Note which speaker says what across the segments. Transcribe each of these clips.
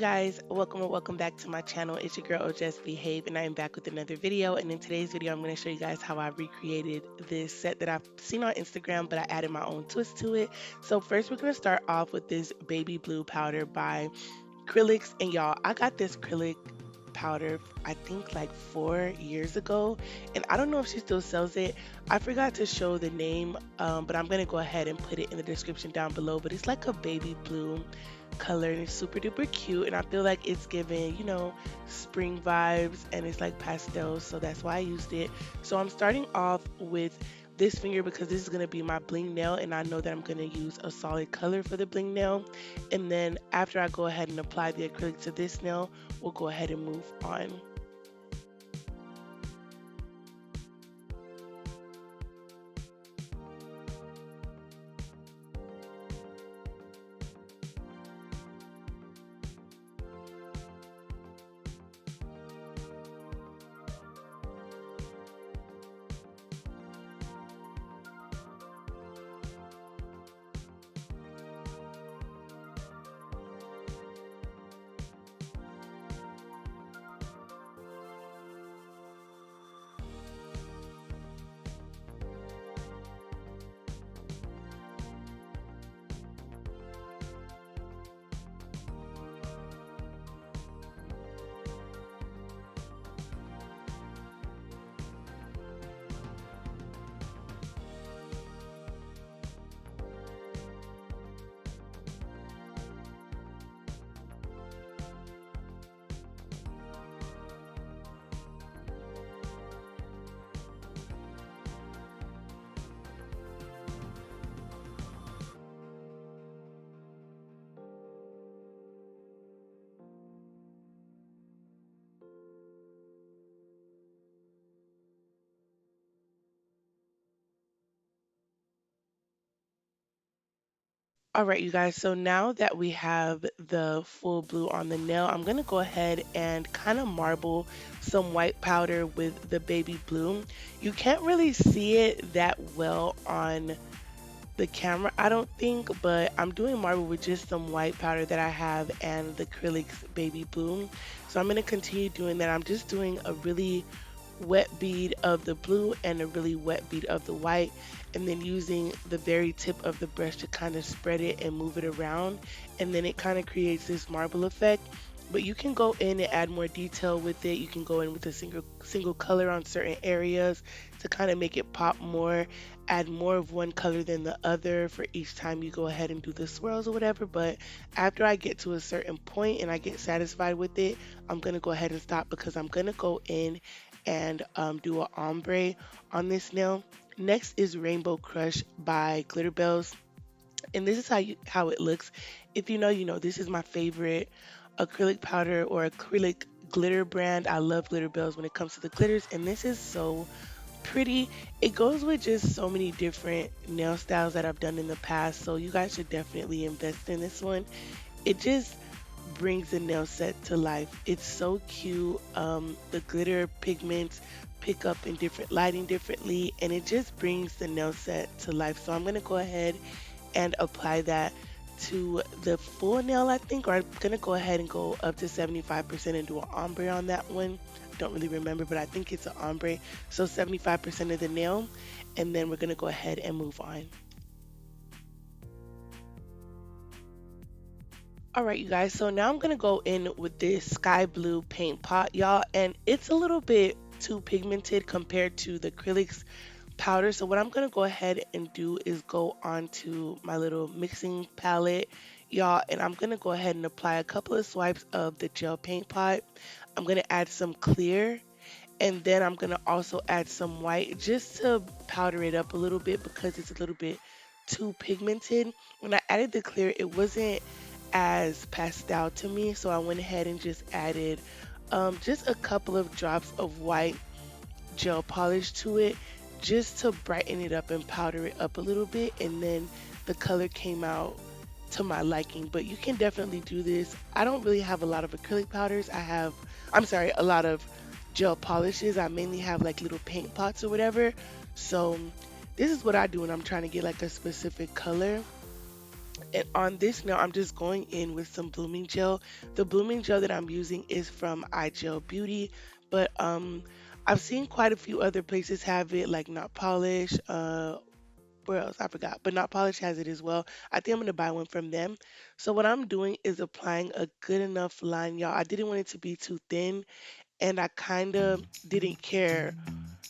Speaker 1: Guys, welcome and welcome back to my channel. It's your girl Just Behave, and I am back with another video. And in today's video, I'm going to show you guys how I recreated this set that I've seen on Instagram, but I added my own twist to it. So first, we're going to start off with this baby blue powder by Krylx. And y'all, I got this acrylic powder I think like 4 years ago, and I don't know if she still sells it. I forgot to show the name, but I'm gonna go ahead and put it in the description down below. But it's like a baby blue color and it's super duper cute, and I feel like it's giving, spring vibes, and it's like pastels, so that's why I used it. So I'm starting off with this finger because this is going to be my bling nail, and I know that I'm going to use a solid color for the bling nail. And then after I go ahead and apply the acrylic to this nail, we'll go ahead and move on. All right, you guys, so now that we have the full blue on the nail, I'm gonna go ahead and kind of marble some white powder with the baby blue. You can't really see it that well on the camera, I don't think, but I'm doing marble with just some white powder that I have and the Krylx baby blue. So I'm gonna continue doing that. I'm just doing a really wet bead of the blue and a really wet bead of the white, and then using the very tip of the brush to kind of spread it and move it around, and then it kind of creates this marble effect. But you can go in and add more detail with it. You can go in with a single color on certain areas to kind of make it pop more, add more of one color than the other for each time you go ahead and do the swirls or whatever. But after I get to a certain point and I get satisfied with it, I'm going to go ahead and stop because I'm going to go in and do an ombre on this nail. Next is Rainbow Crush by Glitterbels, and this is how it looks. If you know, you know. This is my favorite acrylic powder or acrylic glitter brand. I love Glitterbels when it comes to the glitters, and this is so pretty. It goes with just so many different nail styles that I've done in the past, so you guys should definitely invest in this one. It just brings the nail set to life. It's so cute. The glitter pigments pick up in different lighting differently, and it just brings the nail set to life. So I'm gonna go ahead and apply that to the full nail, I think, or I'm gonna go ahead and go up to 75% and do an ombre on that one. Don't really remember, but I think it's an ombre. So 75% of the nail, and then we're gonna go ahead and move on. All right, you guys, so now I'm gonna go in with this sky blue paint pot, y'all, and it's a little bit too pigmented compared to the acrylics powder. So what I'm gonna go ahead and do is go onto my little mixing palette, y'all, and I'm gonna go ahead and apply a couple of swipes of the gel paint pot. I'm gonna add some clear, and then I'm gonna also add some white just to powder it up a little bit because it's a little bit too pigmented. When I added the clear, it wasn't as pastel to me, so I went ahead and just added just a couple of drops of white gel polish to it just to brighten it up and powder it up a little bit, and then the color came out to my liking. But you can definitely do this. I don't really have a lot of acrylic powders. I'm sorry, a lot of gel polishes. I mainly have like little paint pots or whatever. So this is what I do when I'm trying to get like a specific color. And on this nail, I'm just going in with some blooming gel. The blooming gel that I'm using is from iGel Beauty, but I've seen quite a few other places have it, like Not Polish. Where else? I forgot. But Not Polish has it as well. I think I'm gonna buy one from them. So what I'm doing is applying a good enough line, y'all. I didn't want it to be too thin, and I kind of didn't care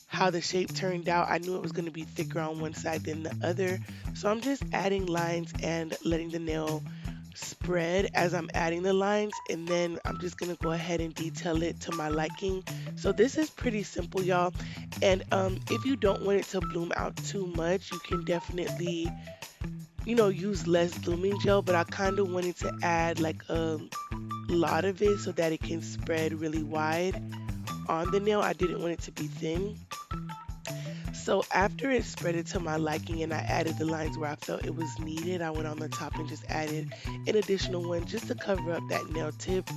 Speaker 1: how the shape turned out. I knew it was going to be thicker on one side than the other. So I'm just adding lines and letting the nail spread as I'm adding the lines, and then I'm just going to go ahead and detail it to my liking. So this is pretty simple, y'all. And if you don't want it to bloom out too much, you can definitely, use less blooming gel, but I kind of wanted to add like a lot of it so that it can spread really wide on the nail. I didn't want it to be thin. So after it spread it to my liking and I added the lines where I felt it was needed, I went on the top and just added an additional one just to cover up that nail tip.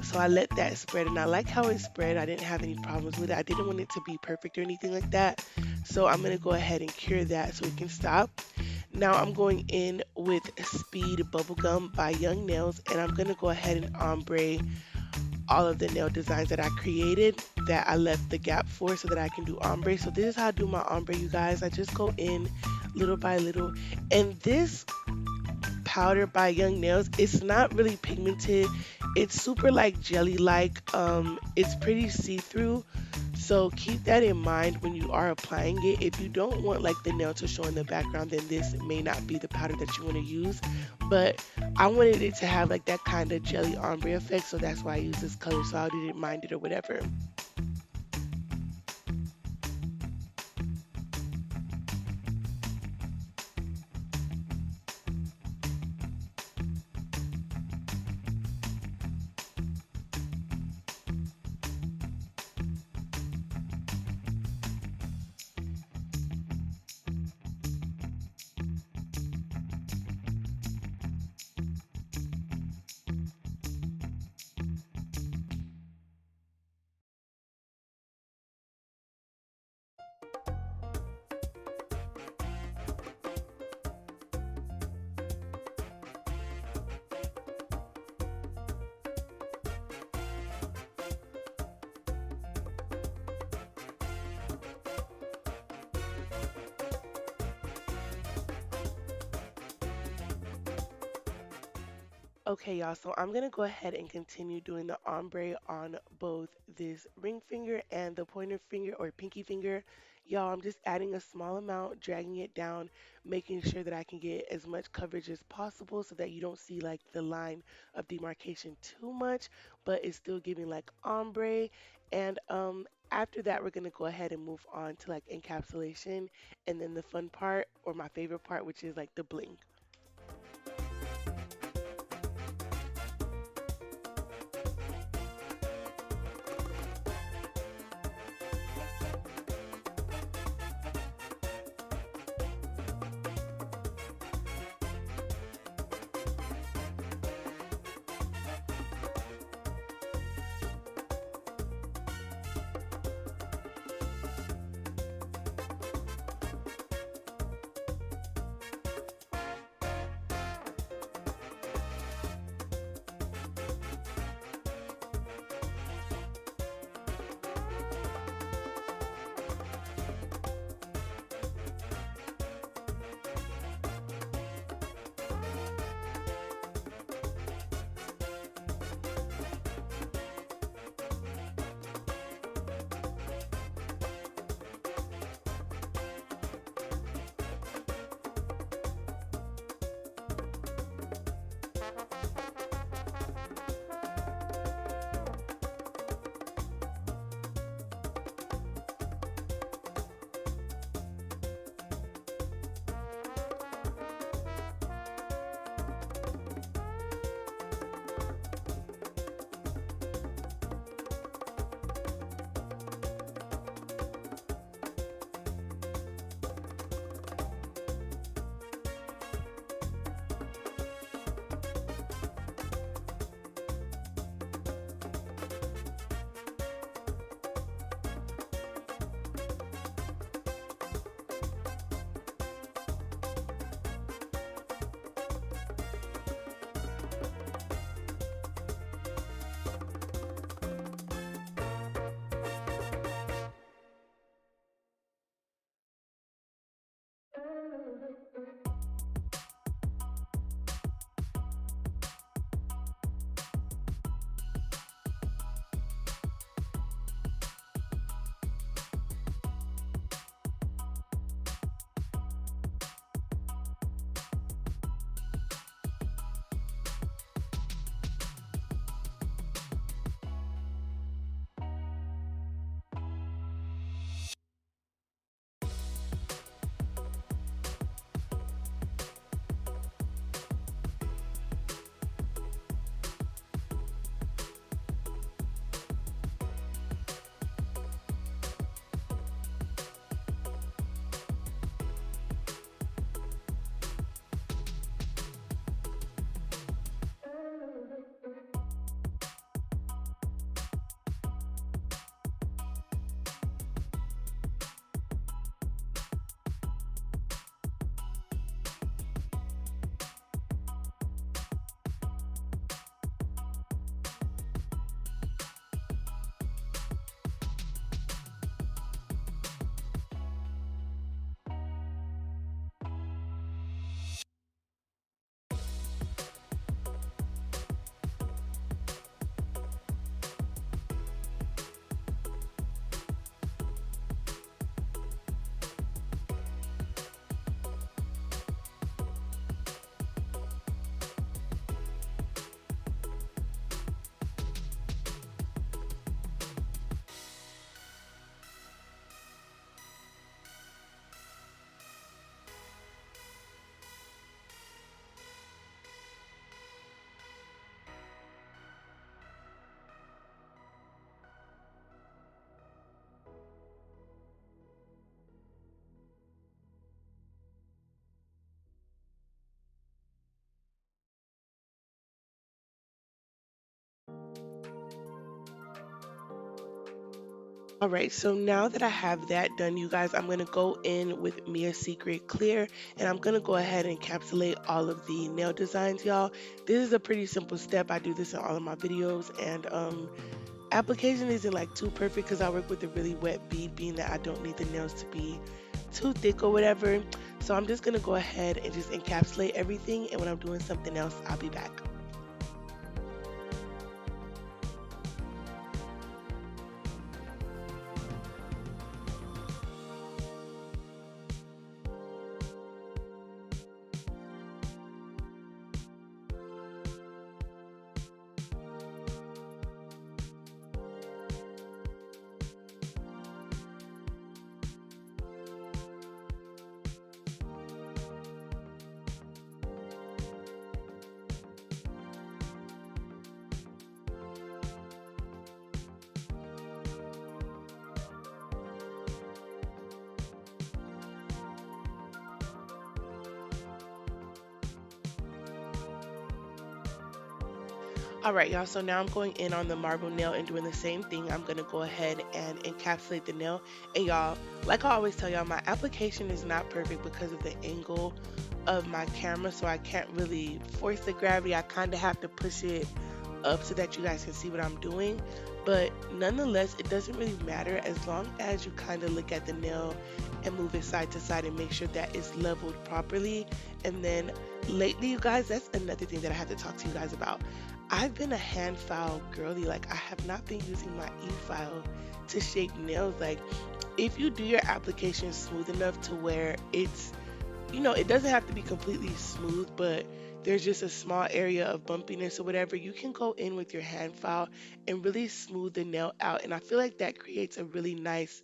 Speaker 1: So I let that spread and I like how it spread. I didn't have any problems with it. I didn't want it to be perfect or anything like that. So I'm going to go ahead and cure that so it can stop. Now I'm going in with Speed Bubblegum by Young Nails, and I'm going to go ahead and ombre all of the nail designs that I created that I left the gap for so that I can do ombre. So this is how I do my ombre, you guys. I just go in little by little. And this powder by Young Nails, it's not really pigmented. It's super like jelly-like. It's pretty see-through. So keep that in mind when you are applying it. If you don't want like the nail to show in the background, then this may not be the powder that you want to use. But I wanted it to have like that kind of jelly ombre effect, so that's why I use this color. So I didn't mind it or whatever. Okay, y'all, so I'm gonna go ahead and continue doing the ombre on both this ring finger and the pointer finger or pinky finger. Y'all, I'm just adding a small amount, dragging it down, making sure that I can get as much coverage as possible so that you don't see like the line of demarcation too much, but it's still giving like ombre. And after that, we're gonna go ahead and move on to like encapsulation and then the fun part or my favorite part, which is like the bling. All right, so now that I have that done, you guys, I'm going to go in with Mia Secret Clear, and I'm going to go ahead and encapsulate all of the nail designs, y'all. This is a pretty simple step. I do this in all of my videos, and application isn't like too perfect because I work with a really wet bead, being that I don't need the nails to be too thick or whatever. So I'm just going to go ahead and just encapsulate everything, and when I'm doing something else, I'll be back. All right, y'all. So now I'm going in on the marble nail and doing the same thing. I'm going to go ahead and encapsulate the nail. And y'all, like I always tell y'all, my application is not perfect because of the angle of my camera. So I can't really force the gravity. I kind of have to push it up so that you guys can see what I'm doing. But nonetheless, it doesn't really matter as long as you kind of look at the nail and move it side to side and make sure that it's leveled properly. And then lately, you guys, that's another thing that I have to talk to you guys about. I've been a hand file girly. Like, I have not been using my e-file to shape nails. Like, if you do your application smooth enough to where it's, it doesn't have to be completely smooth, but there's just a small area of bumpiness or whatever, you can go in with your hand file and really smooth the nail out. And I feel like that creates a really nice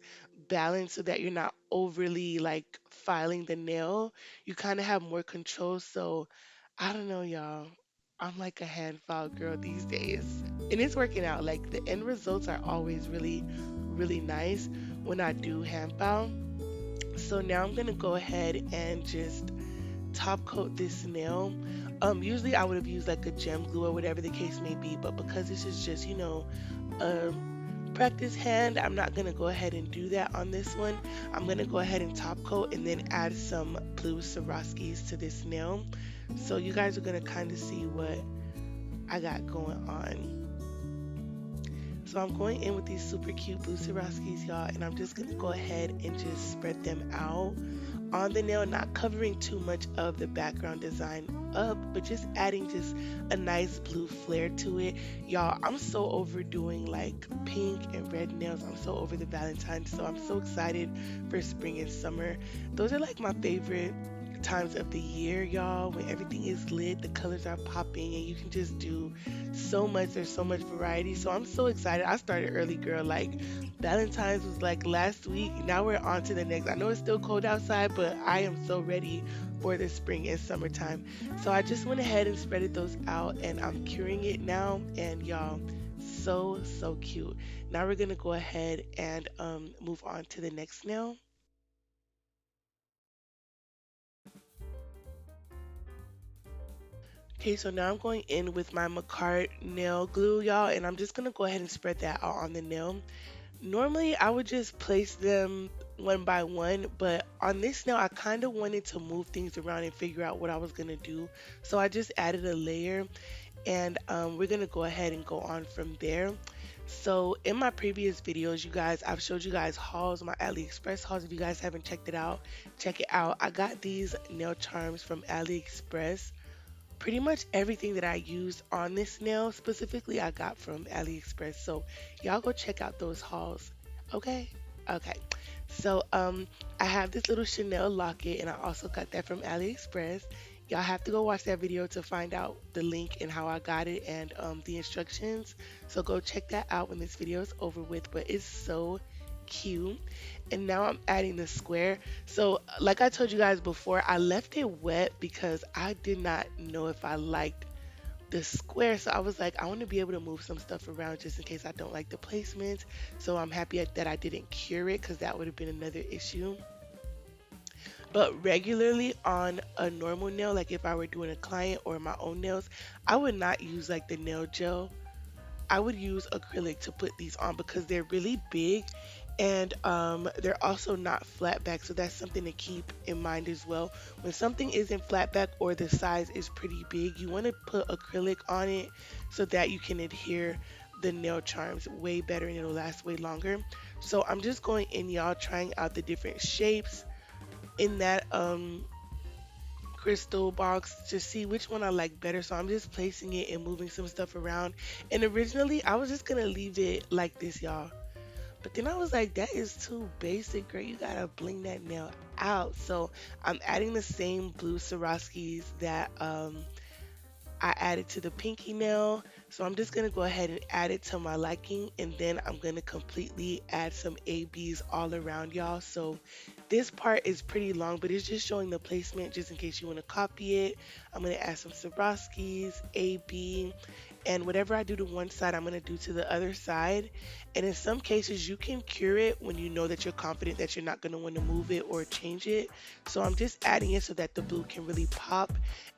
Speaker 1: balance so that you're not overly like filing the nail. You kind of have more control. So I don't know, y'all. I'm like a hand file girl these days. And it's working out. Like the end results are always really, really nice when I do hand file. So now I'm gonna go ahead and just top coat this nail. Usually I would have used like a gem glue or whatever the case may be, but because this is just, a practice hand, I'm not gonna go ahead and do that on this one. I'm gonna go ahead and top coat and then add some blue Swarovskis to this nail. So you guys are gonna kind of see what I got going on. So I'm going in with these super cute blue Swarovskis, y'all, and I'm just gonna go ahead and just spread them out on the nail, not covering too much of the background design up, but just adding just a nice blue flare to it. Y'all, I'm so overdoing like pink and red nails. I'm so over the Valentine's, so I'm so excited for spring and summer. Those are like my favorite times of the year, y'all, when everything is lit, the colors are popping, and you can just do so much. There's so much variety. So I'm so excited. I started early, girl. Like Valentine's was like last week. Now we're on to the next. I know it's still cold outside, but I am so ready for the spring and summertime. So I just went ahead and spreaded those out, and I'm curing it now. And y'all, so cute. Now we're gonna go ahead and move on to the next nail. Okay, so now I'm going in with my Macart nail glue, y'all, and I'm just gonna go ahead and spread that out on the nail. Normally, I would just place them one by one, but on this nail, I kind of wanted to move things around and figure out what I was gonna do. So I just added a layer, and we're gonna go ahead and go on from there. So in my previous videos, you guys, I've showed you guys hauls, my AliExpress hauls. If you guys haven't checked it out, check it out. I got these nail charms from AliExpress. Pretty much everything that I used on this nail specifically I got from AliExpress. So y'all go check out those hauls. Okay? Okay. So I have this little Chanel locket and I also got that from AliExpress. Y'all have to go watch that video to find out the link and how I got it and the instructions. So go check that out when this video is over with. But it's so cute. And now I'm adding the square. So like I told you guys before, I left it wet because I did not know if I liked the square. So I was like, I want to be able to move some stuff around just in case I don't like the placement. So I'm happy that I didn't cure it because that would have been another issue. But regularly on a normal nail, like if I were doing a client or my own nails, I would not use like the nail gel. I would use acrylic to put these on because they're really big And they're also not flat back, so that's something to keep in mind as well. When something isn't flat back or the size is pretty big, you want to put acrylic on it so that you can adhere the nail charms way better and it'll last way longer. So I'm just going in, y'all, trying out the different shapes in that crystal box to see which one I like better. So I'm just placing it and moving some stuff around. And originally I was just gonna leave it like this, y'all. But then I was like, that is too basic, girl. You gotta bling that nail out. So I'm adding the same blue Swarovskis that I added to the pinky nail. So I'm just gonna go ahead and add it to my liking, and then I'm gonna completely add some ABs all around, y'all. So this part is pretty long, but it's just showing the placement just in case you want to copy it. I'm gonna add some Swarovskis, AB, and whatever I do to one side, I'm gonna do to the other side. And in some cases, you can cure it when you know that you're confident that you're not gonna want to move it or change it. So I'm just adding it so that the blue can really pop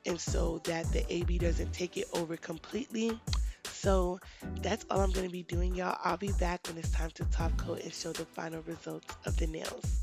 Speaker 1: and so that the AB doesn't take it over completely. So that's all I'm going to be doing, y'all. I'll be back when it's time to top coat and show the final results of the nails.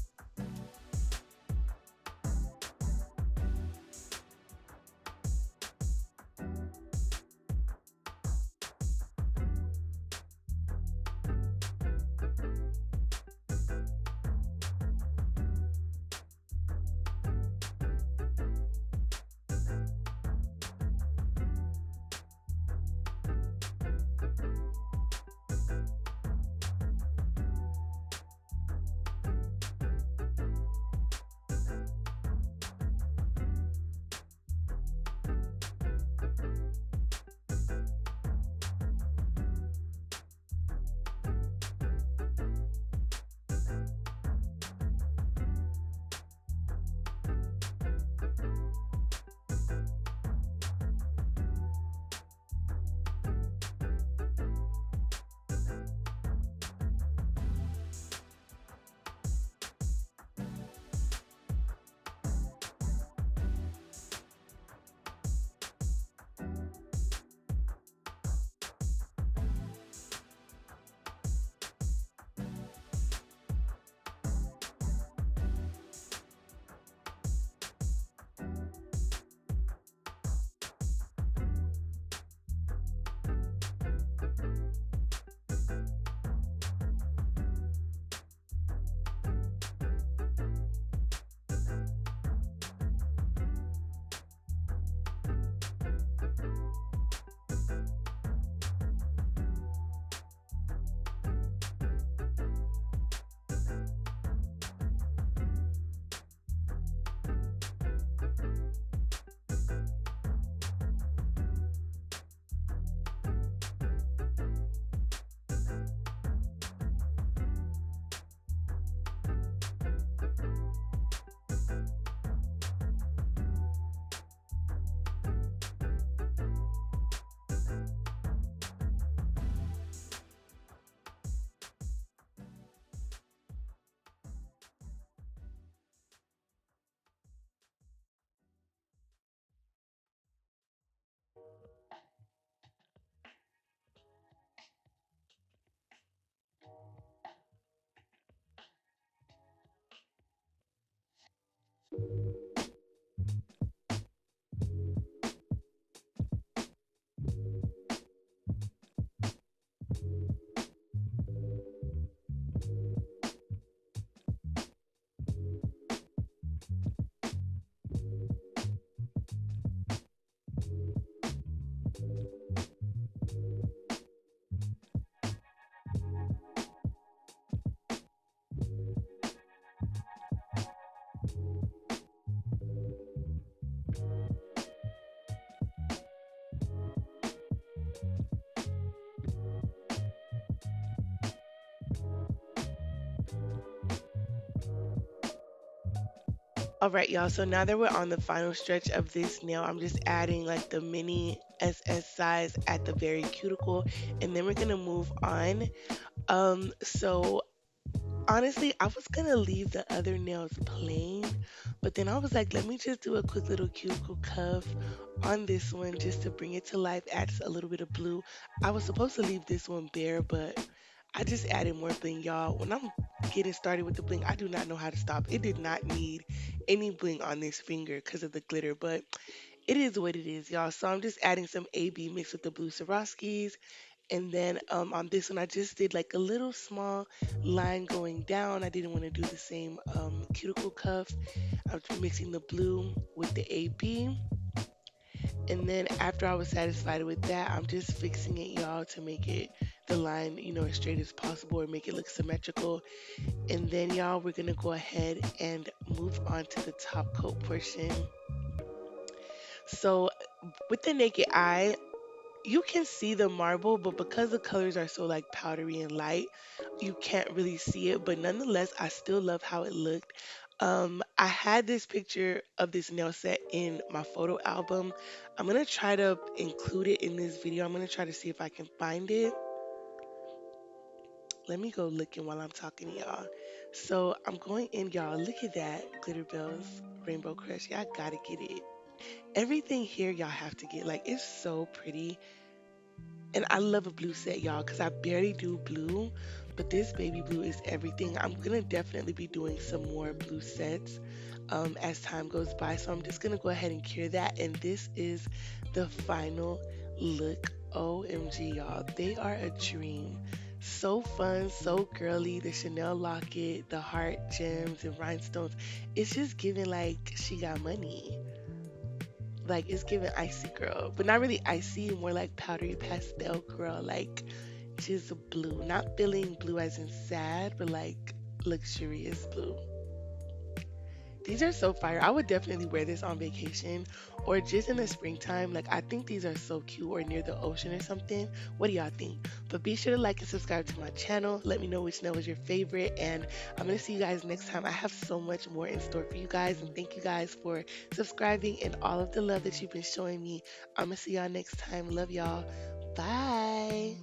Speaker 1: All right, y'all. So now that we're on the final stretch of this nail, I'm just adding like the mini SS size at the very cuticle, and then we're gonna move on. So honestly, I was gonna leave the other nails plain, but then I was like, let me just do a quick little cuticle cuff on this one just to bring it to life, add a little bit of blue. I was supposed to leave this one bare, but I just added more bling, y'all. When I'm getting started with the bling, I do not know how to stop. It did not need any bling on this finger because of the glitter, but it is what it is, y'all. So I'm just adding some AB mixed with the blue Swarovskis. And then on this one, I just did like a little small line going down. I didn't want to do the same cuticle cuff. I was mixing the blue with the AB. And then after I was satisfied with that, I'm just fixing it, y'all, to make it the line, as straight as possible or make it look symmetrical. And then, y'all, we're going to go ahead and move on to the top coat portion. So with the naked eye, you can see the marble, but because the colors are so like powdery and light, you can't really see it. But nonetheless, I still love how it looked. I had this picture of this nail set in my photo album. I'm gonna try to include it in this video. I'm gonna try to see if I can find it. Let me go looking while I'm talking to y'all. So I'm going in, y'all. Look at that, Glitterbels Rainbow Crush. Y'all gotta get it. Everything here, y'all have to get. Like, it's so pretty. And I love a blue set, y'all, because I barely do blue, but this baby blue is everything. I'm gonna definitely be doing some more blue sets as time goes by. So I'm just gonna go ahead and cure that. And this is the final look. OMG, y'all. They are a dream. So fun, so girly. The Chanel locket, the heart gems and rhinestones. It's just giving like she got money. Like it's giving icy girl, but not really icy, more like powdery pastel girl, like just blue. Not feeling blue as in sad, but like luxurious blue. These are so fire. I would definitely wear this on vacation or just in the springtime. Like, I think these are so cute or near the ocean or something. What do y'all think? But be sure to like and subscribe to my channel. Let me know which nail was your favorite. And I'm going to see you guys next time. I have so much more in store for you guys. And thank you guys for subscribing and all of the love that you've been showing me. I'm going to see y'all next time. Love y'all. Bye.